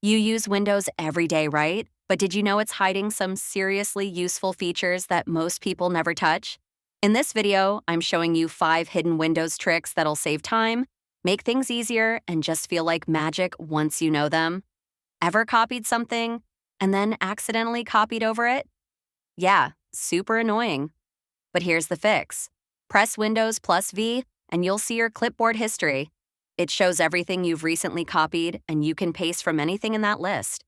You use Windows every day, right? But did you know it's hiding some seriously useful features that most people never touch? In this video, I'm showing you 5 hidden Windows tricks that'll save time, make things easier, and just feel like magic once you know them. Ever copied something and then accidentally copied over it? Yeah, super annoying. But here's the fix. Press Windows plus V and you'll see your clipboard history. It shows everything you've recently copied and you can paste from anything in that list.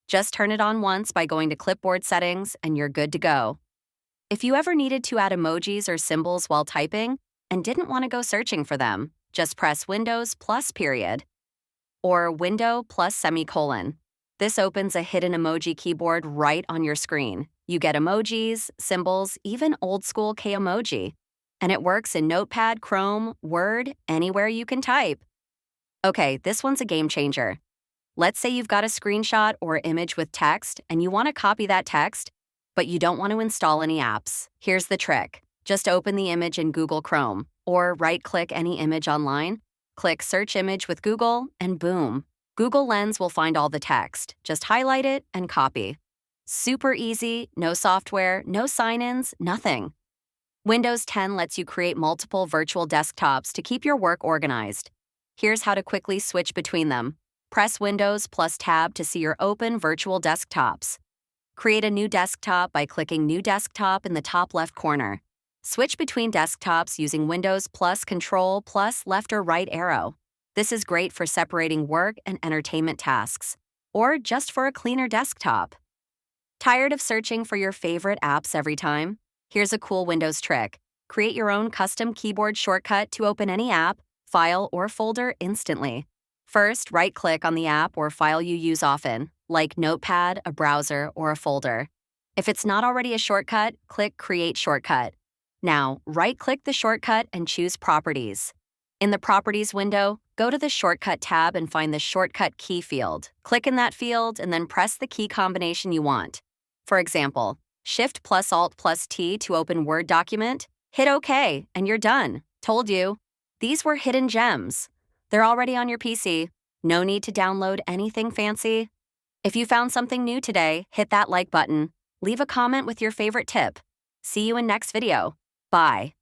Just turn it on once by going to Clipboard Settings and you're good to go. If you ever needed to add emojis or symbols while typing and didn't want to go searching for them, just press Windows plus period or Window plus semicolon. This opens a hidden emoji keyboard right on your screen. You get emojis, symbols, even old school K-emoji. And it works in Notepad, Chrome, Word, anywhere you can type. Okay, this one's a game changer. Let's say you've got a screenshot or image with text and you want to copy that text, but you don't want to install any apps. Here's the trick. Just open the image in Google Chrome or right-click any image online, click Search Image with Google, and boom. Google Lens will find all the text. Just highlight it and copy. Super easy, no software, no sign-ins, nothing. Windows 10 lets you create multiple virtual desktops to keep your work organized. Here's how to quickly switch between them. Press Windows plus Tab to see your open virtual desktops. Create a new desktop by clicking New Desktop in the top left corner. Switch between desktops using Windows plus Control plus left or right arrow. This is great for separating work and entertainment tasks, or just for a cleaner desktop. Tired of searching for your favorite apps every time? Here's a cool Windows trick. Create your own custom keyboard shortcut to open any app, file, or folder instantly. First, right-click on the app or file you use often, like Notepad, a browser, or a folder. If it's not already a shortcut, click Create Shortcut. Now, right-click the shortcut and choose Properties. In the Properties window, go to the Shortcut tab and find the Shortcut Key field. Click in that field and then press the key combination you want. For example, Shift plus Alt plus T to open Word document, hit OK, and you're done. Told you. These were hidden gems. They're already on your PC. No need to download anything fancy. If you found something new today, hit that like button. Leave a comment with your favorite tip. See you in next video. Bye.